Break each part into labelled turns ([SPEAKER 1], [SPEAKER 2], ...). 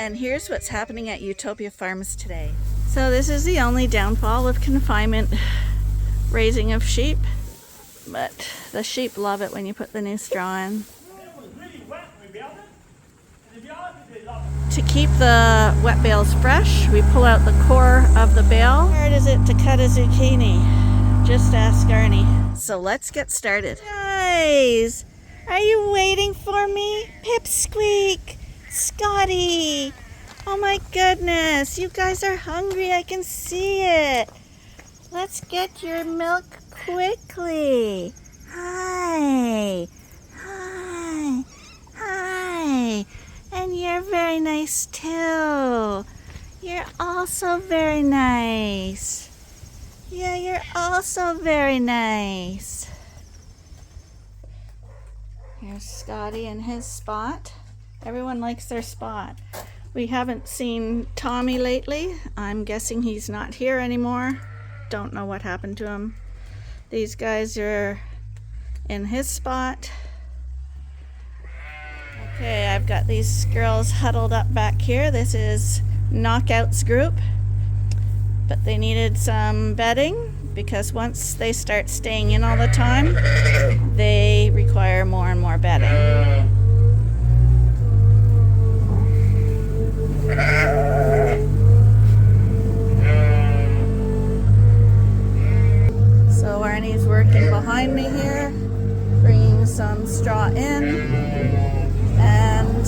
[SPEAKER 1] And here's what's happening at Ewetopia Farms today. So this is the only downfall of confinement raising of sheep, but the sheep love it when you put the new straw in. To keep the wet bales fresh, we pull out the core of the bale. How hard is it to cut a zucchini? Just ask Arnie. So let's get started. Guys, are you waiting for me? Pipsqueak, Scotty. Oh my goodness, you guys are hungry. I can see it. Let's get your milk quickly. Hi. Hi. Hi. And you're very nice too. You're also very nice. Yeah, you're also very nice. Here's Scotty in his spot. Everyone likes their spot. We haven't seen Tommy lately. I'm guessing he's not here anymore. Don't know what happened to him. These guys are in his spot. Okay, I've got these girls huddled up back here. This is Knockout's group. But they needed some bedding because once they start staying in all the time, they require more and more bedding. So Arnie's working behind me here, bringing some straw in, and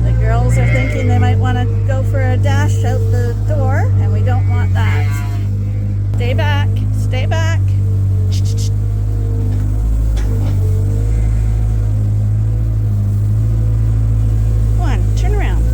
[SPEAKER 1] the girls are thinking they might want to go for a dash out the door, and we don't want that. Stay back, stay back. Come on, turn around.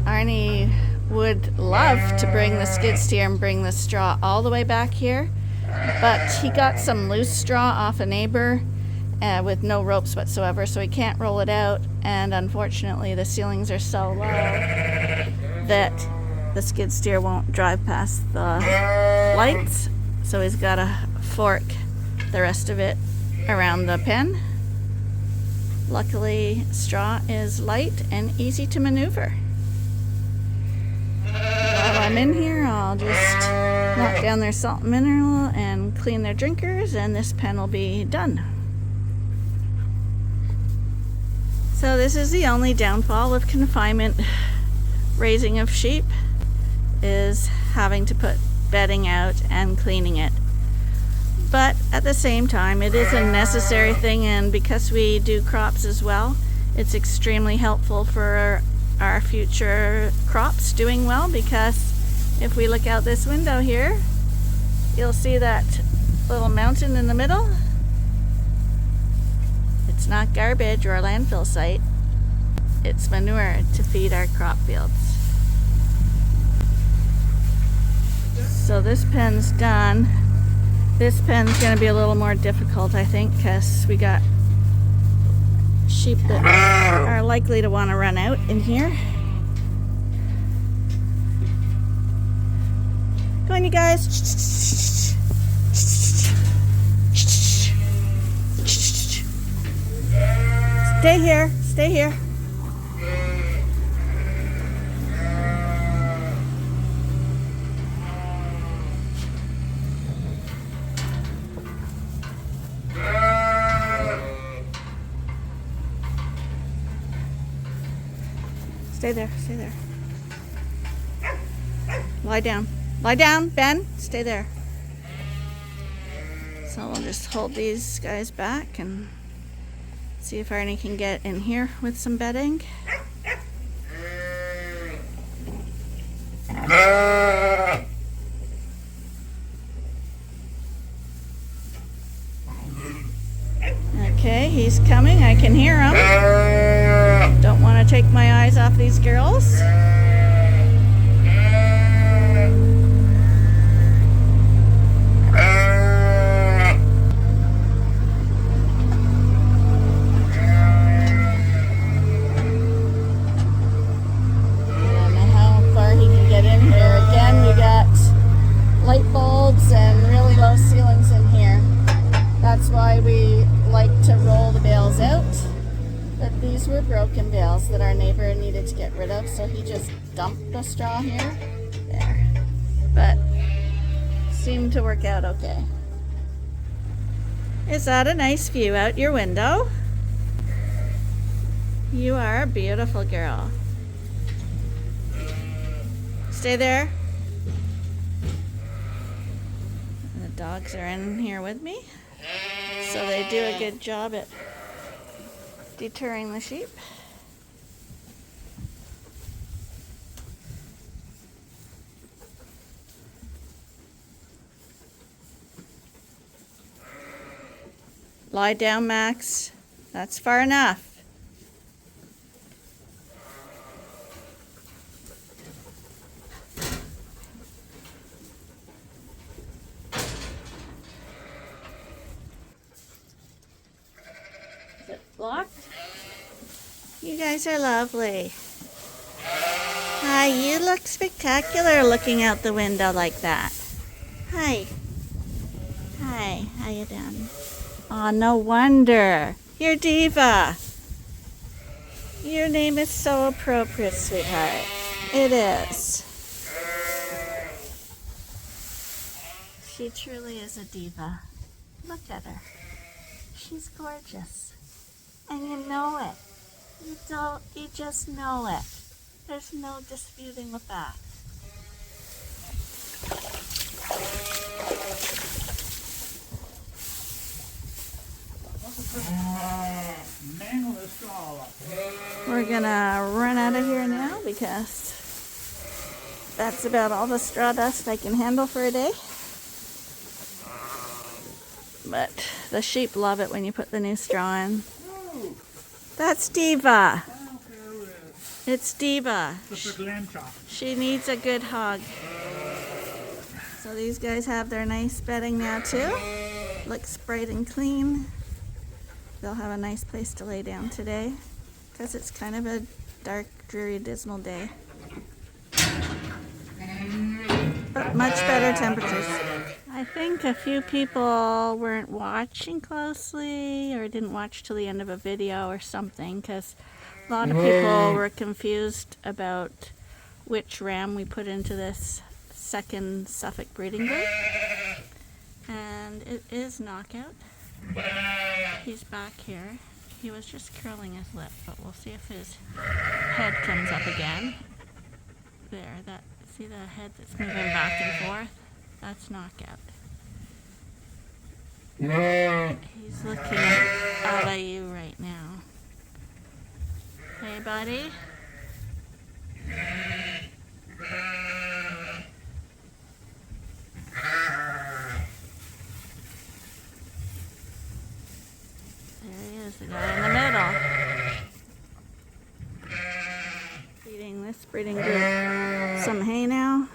[SPEAKER 1] Arnie would love to bring the skid steer and bring the straw all the way back here, but he got some loose straw off a neighbor with no ropes whatsoever, so he can't roll it out, and unfortunately the ceilings are so low that the skid steer won't drive past the lights, so he's got to fork the rest of it around the pen. Luckily, straw is light and easy to maneuver. While I'm in here, I'll just knock down their salt and mineral and clean their drinkers, and this pen will be done. So this is the only downfall of confinement raising of sheep, is having to put bedding out and cleaning it. But at the same time, it is a necessary thing, and because we do crops as well, it's extremely helpful for our future crops doing well, because if we look out this window here, you'll see that little mountain in the middle. It's not garbage or a landfill site. It's manure to feed our crop fields. So this pen's done. This pen's going to be a little more difficult, I think, because we got sheep that are likely to want to run out in here. Go on, you guys. Stay here. Stay here. Stay there, stay there. Lie down. Lie down, Ben. Stay there. So we'll just hold these guys back and see if Arnie can get in here with some bedding. Okay, he's coming. I can hear him. Don't want to take my eyes off these girls. so he just dumped the straw here. There. But seemed to work out okay. Is that a nice view out your window? You are a beautiful girl. Stay there. The dogs are in here with me, so they do a good job at deterring the sheep. Lie down, Max. That's far enough. Is it locked? You guys are lovely. Hi, you look spectacular looking out the window like that. Hi. Hi, how you doing? Oh, no wonder. You're Diva. Your name is so appropriate, sweetheart. It is. She truly is a diva. Look at her. She's gorgeous. And you know it. You just know it. There's no disputing with that. We're gonna run out of here now because that's about all the straw dust I can handle for a day. But the sheep love it when you put the new straw in. That's Diva. It's Diva. She needs a good hug. So these guys have their nice bedding now too. Looks bright and clean. They'll have a nice place to lay down today because it's kind of a dark, dreary, dismal day. But much better temperatures. I think a few people weren't watching closely or didn't watch till the end of a video or something because a lot of people were confused about which ram we put into this second Suffolk breeding group. And it is Knockout. He's back here. He was just curling his lip, but we'll see if his head comes up again. There, see the head that's moving back and forth? That's Knockout. He's looking at you right now. Hey, buddy. The guy in the middle. Feeding this breeding group some hay now.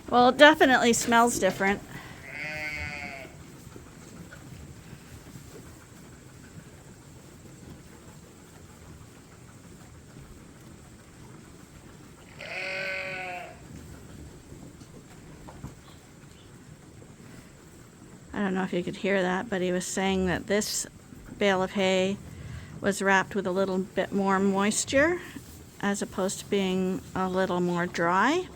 [SPEAKER 1] Well, it definitely smells different. I don't know if you could hear that, but he was saying that this bale of hay was wrapped with a little bit more moisture as opposed to being a little more dry.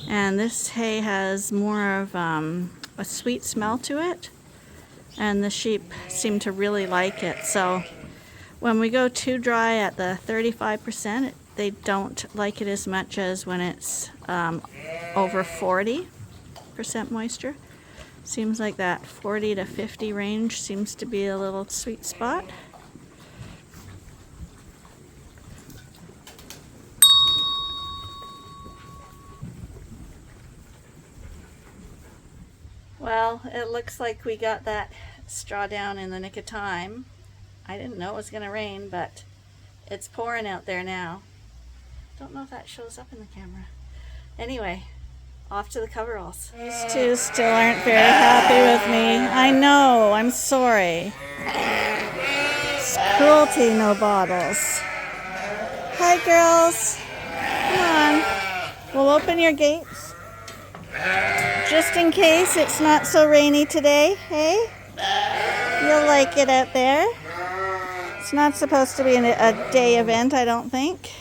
[SPEAKER 1] And this hay has more of a sweet smell to it, and the sheep seem to really like it. So when we go too dry at the 35%, they don't like it as much as when it's over 40% moisture. Seems like that 40 to 50 range seems to be a little sweet spot. Well, it looks like we got that straw down in the nick of time. I didn't know it was going to rain, but It's pouring out there now. Don't know if that shows up in the camera. Anyway, off to the coveralls. These two still aren't very happy with me. I know, I'm sorry. It's cruelty, no bottles. Hi, girls. Come on. We'll open your gates. Just in case it's not so rainy today, hey? You'll like it out there. It's not supposed to be a day event, I don't think.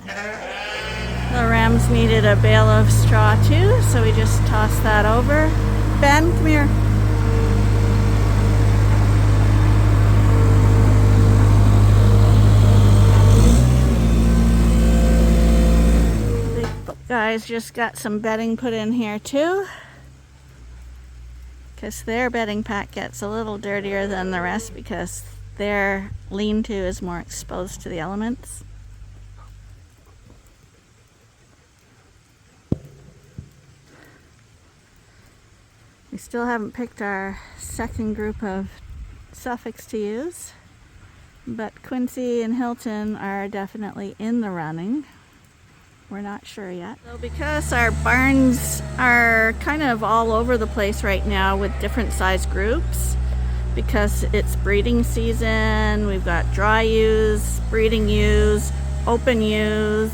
[SPEAKER 1] The rams needed a bale of straw too, so we just tossed that over. Ben, come here. The guys just got some bedding put in here too, because their bedding pack gets a little dirtier than the rest because their lean-to is more exposed to the elements. We still haven't picked our second group of suffix to use, but Quincy and Hilton are definitely in the running. We're not sure yet. So because our barns are kind of all over the place right now with different size groups, because it's breeding season, we've got dry ewes, breeding ewes, open ewes,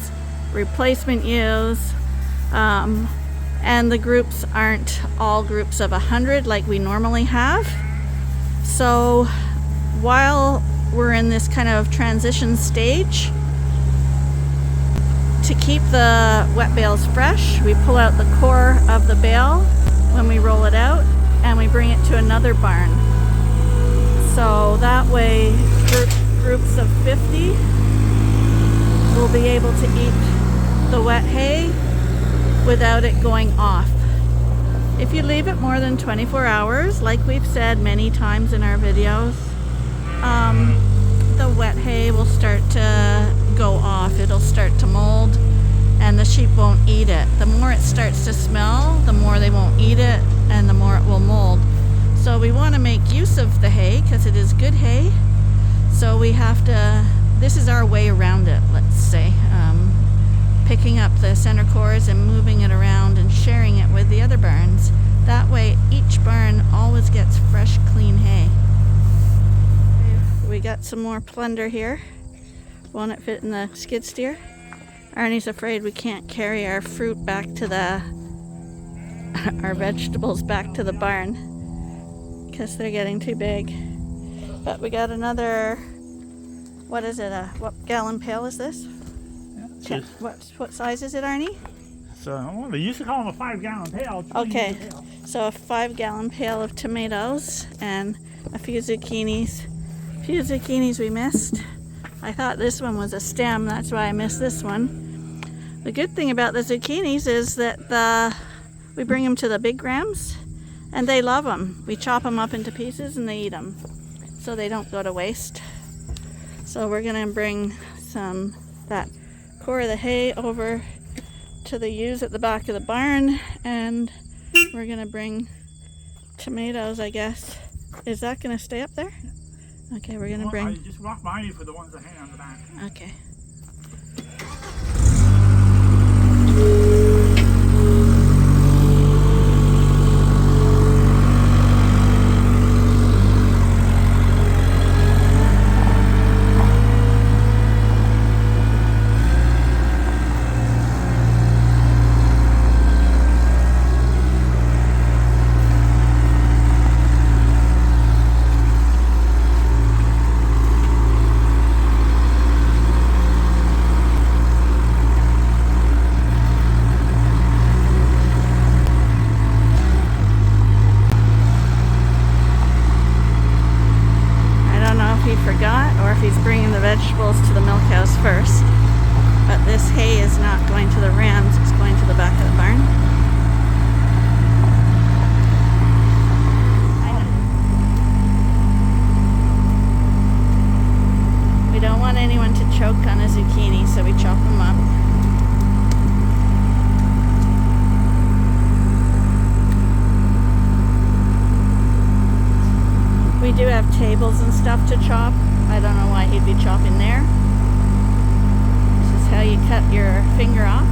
[SPEAKER 1] replacement ewes, and the groups aren't all groups of 100 like we normally have. So while we're in this kind of transition stage, to keep the wet bales fresh, we pull out the core of the bale when we roll it out and we bring it to another barn. So that way groups of 50 will be able to eat the wet hay without it going off. If you leave it more than 24 hours, like we've said many times in our videos, the wet hay will start to go off. It'll start to mold and the sheep won't eat it. The more it starts to smell, the more they won't eat it and the more it will mold. So we want to make use of the hay because it is good hay. So we have to, this is our way around it, let's say. Picking up the center cores and moving it around and sharing it with the other barns. That way each barn always gets fresh, clean hay. We got some more plunder here. Won't it fit in the skid steer? Arnie's afraid we can't carry our fruit back to our vegetables back to the barn because they're getting too big. But we got another, what is it, what gallon pail is this? What size is it, Arnie?
[SPEAKER 2] So they used to call them a 5-gallon pail.
[SPEAKER 1] Okay, so a 5-gallon pail of tomatoes and a few zucchinis. A few zucchinis we missed. I thought this one was a stem, that's why I missed this one. The good thing about the zucchinis is that we bring them to the big rams and they love them. We chop them up into pieces and they eat them, so they don't go to waste. So we're gonna bring that core of the hay over to the ewes at the back of the barn, and we're gonna bring tomatoes, I guess. Is that gonna stay up there? Okay, we're gonna bring.
[SPEAKER 2] I just walk behind you for the ones that hang on the back.
[SPEAKER 1] Okay. Vegetables to the milk house first, but this hay is not going to the rams, it's going to the back of the barn. We don't want anyone to choke on a zucchini, so we chop them up. We do have tables and stuff to chop. I don't know why he'd be chopping there. how you cut your finger off.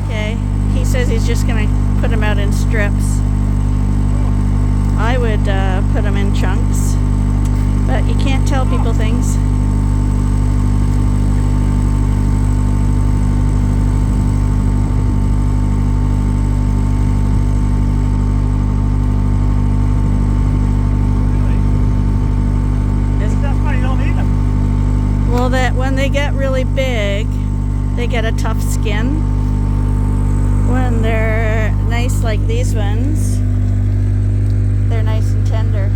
[SPEAKER 1] Okay, he says he's just going to put them out in strips. I would put them in chunks, but you can't tell people things. Well, that when they get really big, they get a tough skin. When they're nice like these ones, they're nice and tender.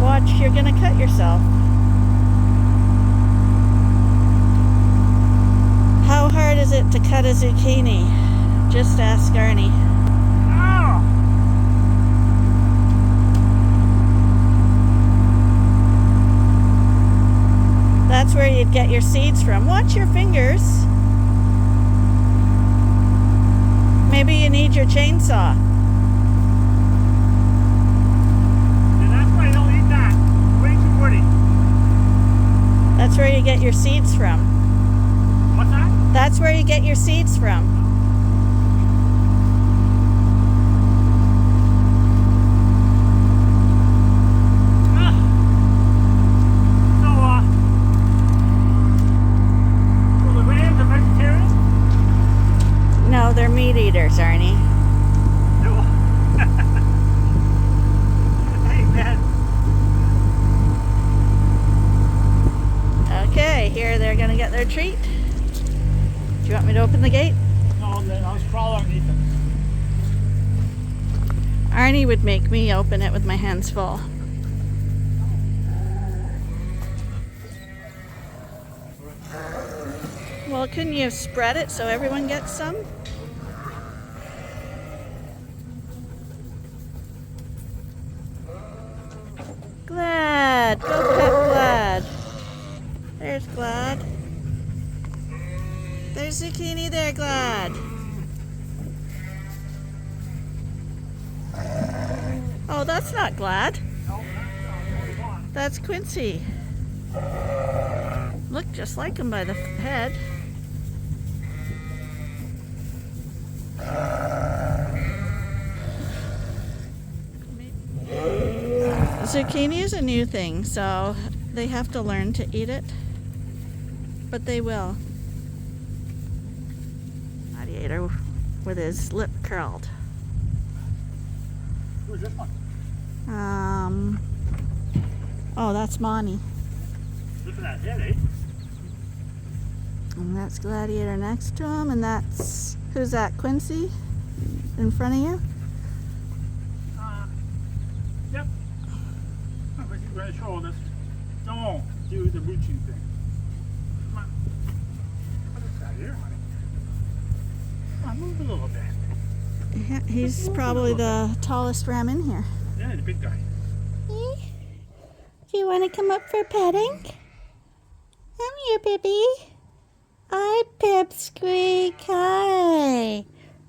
[SPEAKER 1] Watch, you're gonna cut yourself. How hard is it to cut a zucchini? Just ask Arnie. That's where you'd get your seeds from. Watch your fingers. Maybe you need your chainsaw.
[SPEAKER 2] Yeah, that's why I don't eat that. Way too woody.
[SPEAKER 1] That's where you get your seeds from.
[SPEAKER 2] What's that?
[SPEAKER 1] That's where you get your seeds from.
[SPEAKER 2] So, the rams are vegetarian?
[SPEAKER 1] No, they're meat eaters, Arnie.
[SPEAKER 2] No. Hey, man.
[SPEAKER 1] Okay, here they're gonna get their treat. Do you want me to open the gate?
[SPEAKER 2] No, then I'll crawl underneath them.
[SPEAKER 1] Arnie would make me open it with my hands full. Well, couldn't you spread it so everyone gets some? Glad. Go pet Glad. There's Glad. There's Zucchini there, Glad. Oh, that's not Glad. That's Quincy. Look just like him by the head. Zucchini is a new thing, so they have to learn to eat it. But they will. Gladiator with his lip curled.
[SPEAKER 2] Who's this one?
[SPEAKER 1] Oh, that's Monty.
[SPEAKER 2] Look at that head, eh?
[SPEAKER 1] And that's Gladiator next to him, and that's, who's that, Quincy? In front of you?
[SPEAKER 2] Yep. I'm going to show this. Don't do the mooching thing. Come on. What is that here, honey? Come on, move a little bit.
[SPEAKER 1] Yeah, he's probably the tallest ram in here.
[SPEAKER 2] Yeah, the big guy.
[SPEAKER 1] Do you want to come up for petting? Come here, Pippi. Hi, Pipsqueak. Hi.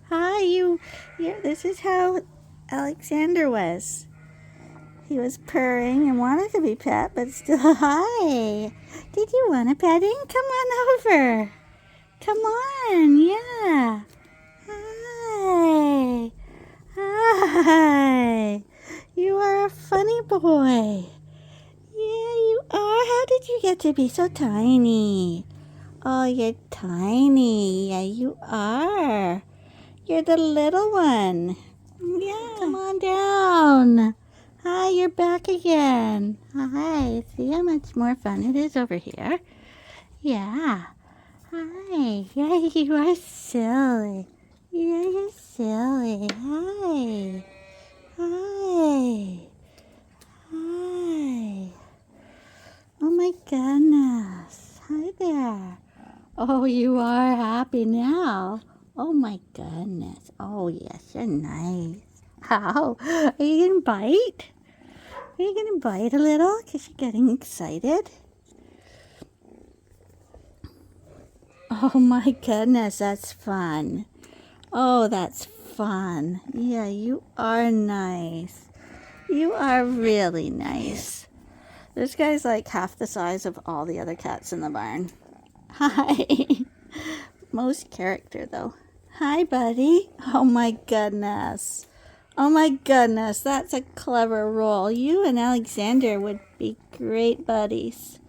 [SPEAKER 1] Hi, you. Yeah, this is how Alexander was. He was purring and wanted to be pet, but still, hi. Did you want a petting? Come on over. Come on, yeah. Hi. Hi. You are a funny boy. Yeah, you are. How did you get to be so tiny? Oh, you're tiny. Yeah, you are. You're the little one. Yeah. Come on down. Hi, you're back again. Hi. See how much more fun it is over here? Yeah. Hi. Yeah, you are silly. Yeah, you're silly. Hi. Hi. Hi. Oh my goodness. Hi there. Oh, you are happy now. Oh my goodness. Oh yes, you're nice. How? Are you gonna bite? Are you gonna bite a little? Because you're getting excited? Oh my goodness, that's fun. Oh, that's fun. Yeah, you are nice. You are really nice. This guy's like half the size of all the other cats in the barn. Hi. Most character though. Hi, buddy. Oh my goodness. Oh my goodness, that's a clever roll. You and Alexander would be great buddies.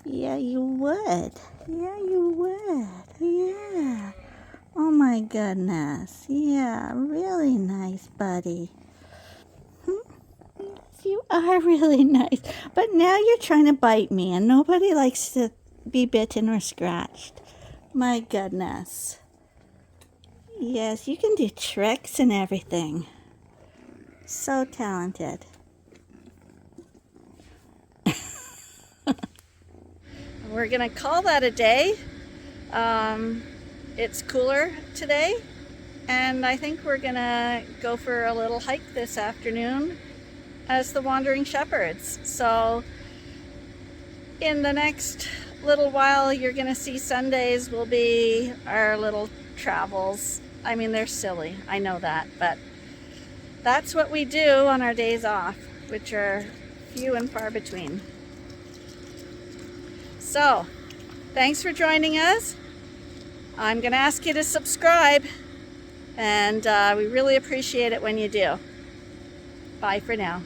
[SPEAKER 1] Yeah, you would. Yeah, you would. Yeah. Oh my goodness. Yeah, really nice, buddy. Yes, you are really nice. But now you're trying to bite me, and nobody likes to be bitten or scratched. My goodness. Yes, you can do tricks and everything. So talented. We're gonna call that a day. It's cooler today, and I think we're gonna go for a little hike this afternoon as the Wandering Shepherds. So in the next little while, you're gonna see Sundays will be our little travels. I mean, they're silly, I know that, but that's what we do on our days off, which are few and far between. So, thanks for joining us. I'm going to ask you to subscribe, and we really appreciate it when you do. Bye for now.